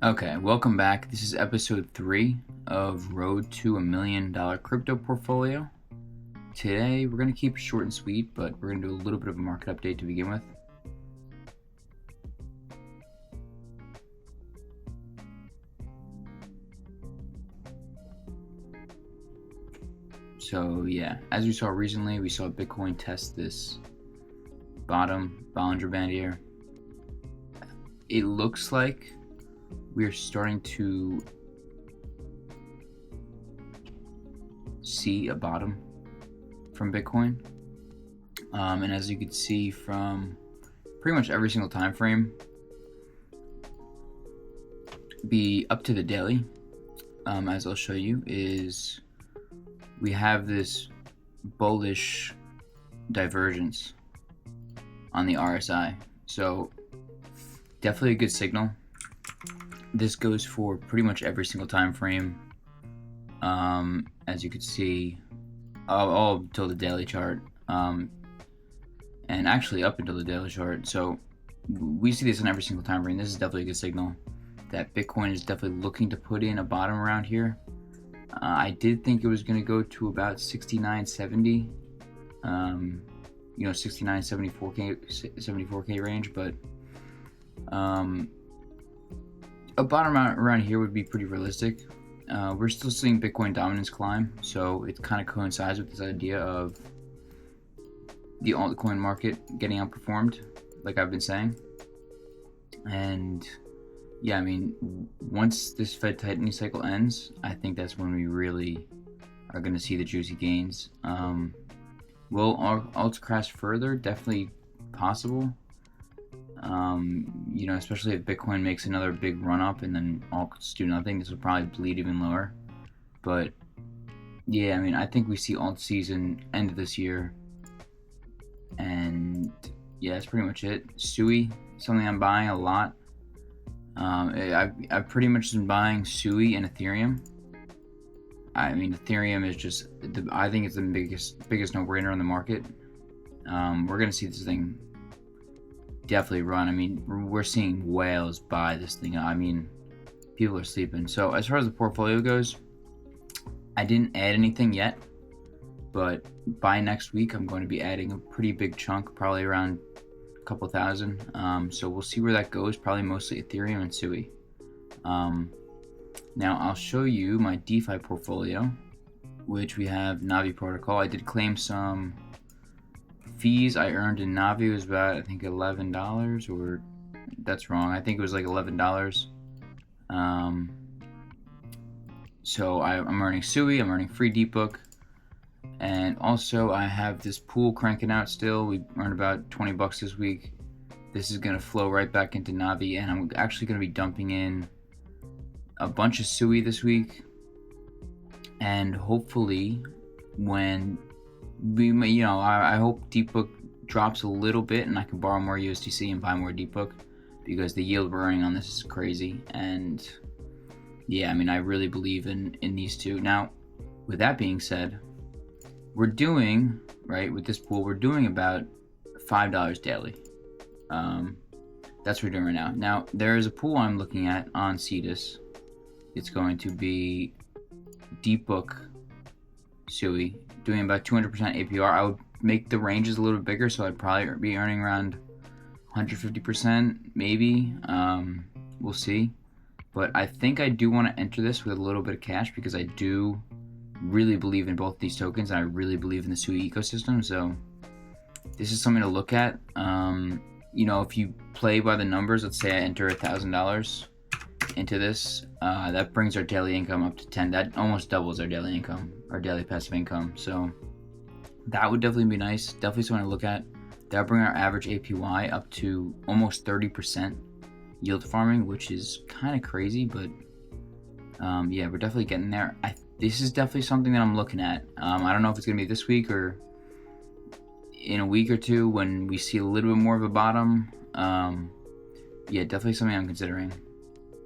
Okay, welcome back. This is episode 3 of Road to $1 Million Crypto Portfolio. Today, we're going to keep it short and sweet, but we're going to do a little bit of a market update to begin with. So, yeah, as we saw recently, we saw Bitcoin test this bottom Bollinger Band here. It looks like we're starting to see a bottom from Bitcoin. And as you can see from pretty much every single time frame, be up to the daily, as I'll show you, is we have this bullish divergence on the RSI. So definitely a good signal. This goes for pretty much every single time frame. As you can see, all until the daily chart, and actually up until the daily chart. So we see this in every single time frame. This is definitely a good signal that Bitcoin is definitely looking to put in a bottom around here. I did think it was going to go to about 69.70, 69, 74k range, but a bottom around here would be pretty realistic. We're still seeing Bitcoin dominance climb, so it kind of coincides with this idea of the altcoin market getting outperformed, like I've been saying. And yeah, I mean, once this Fed tightening cycle ends, I think that's when we really are going to see the juicy gains. Will alts crash further? Definitely possible. Especially if Bitcoin makes another big run up and then alts do nothing, this will probably bleed even lower. But yeah, I mean, I think we see alt season end of this year. And yeah, that's pretty much it. SUI, something I'm buying a lot. I've pretty much been buying SUI and Ethereum. I mean, Ethereum is just, I think it's the biggest no-brainer on the market. We're going to see this thing definitely run. I mean, we're seeing whales buy this thing. I mean, people are sleeping. So as far as the portfolio goes, I didn't add anything yet, but by next week, I'm going to be adding a pretty big chunk, probably around a couple thousand. So we'll see where that goes, probably mostly Ethereum and SUI. Now I'll show you my DeFi portfolio, which we have Navi protocol. I did claim some fees I earned in Navi. It was about, I think, $11, or that's wrong. I think it was like $11. So I'm earning SUI, I'm earning free DeepBook, and also I have this pool cranking out still. We earned about $20 this week. This is gonna flow right back into Navi, and I'm actually gonna be dumping in a bunch of SUI this week, and hopefully when I hope DeepBook drops a little bit and I can borrow more USDC and buy more DeepBook, because the yield we're earning on this is crazy. And yeah, I mean, I really believe in these two. Now, with that being said, we're doing, right, with this pool, we're doing about $5 daily. That's what we're doing right now. Now, there is a pool I'm looking at on Cetus. It's going to be DeepBook SUI, doing about 200% APR. I would make the ranges a little bit bigger, so I'd probably be earning around 150%, maybe. We'll see. But I think I do want to enter this with a little bit of cash, because I do really believe in both these tokens, and I really believe in the SUI ecosystem. So this is something to look at. If you play by the numbers, let's say I enter $1,000 into this, that brings our daily income up to 10. That almost doubles our daily income, our daily passive income. So that would definitely be nice. Definitely something to look at. That'll bring our average APY up to almost 30% yield farming, which is kind of crazy, but yeah, we're definitely getting there. This is definitely something that I'm looking at. I don't know if it's gonna be this week or in a week or two when we see a little bit more of a bottom. Yeah, definitely something I'm considering,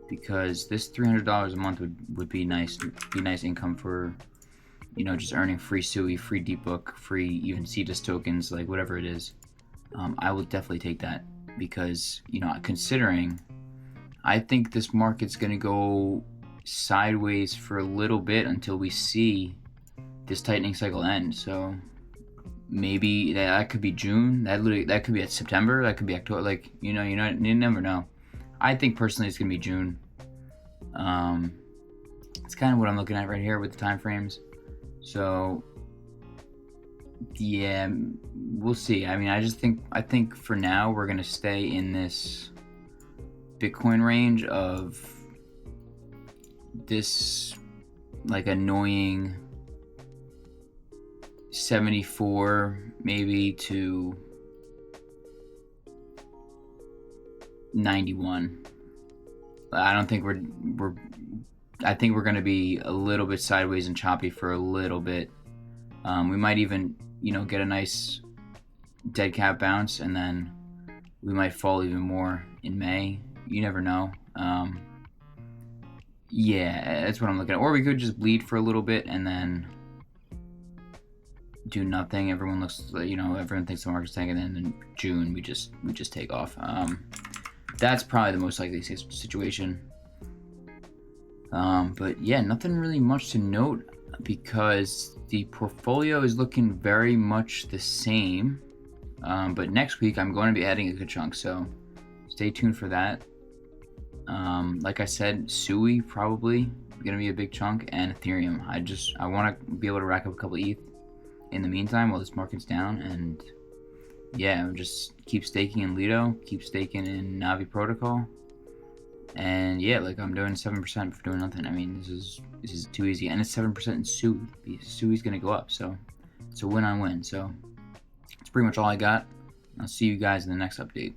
because this $300 a month would be nice income for, just earning free SUI, free DeepBook, free even Cetus tokens, like whatever it is. I will definitely take that, because considering I think this market's going to go sideways for a little bit until we see this tightening cycle end. So maybe that could be June. That could be September. That could be October. Like, you never know. I think personally it's gonna be June. It's kind of what I'm looking at right here with the time frames. So yeah, we'll see. I mean, I think for now we're gonna stay in this Bitcoin range of this like annoying 74 maybe to 91. I don't think I think we're going to be a little bit sideways and choppy for a little bit. We might even, get a nice dead cat bounce, and then we might fall even more in May. You never know. Yeah, that's what I'm looking at. Or we could just bleed for a little bit and then do nothing. Everyone thinks the market's tanking, and then in June we just take off. That's probably the most likely situation. But yeah, nothing really much to note because the portfolio is looking very much the same. But next week I'm going to be adding a good chunk, so stay tuned for that. Like I said, Sui probably going to be a big chunk, and Ethereum. I want to be able to rack up a couple ETH in the meantime while this market's down, and yeah, just keep staking in Lido, keep staking in Navi Protocol, and yeah, like I'm doing 7% for doing nothing. I mean, this is too easy, and it's 7% in Sui. Sui's gonna go up, so it's a win on win. So that's pretty much all I got. I'll see you guys in the next update.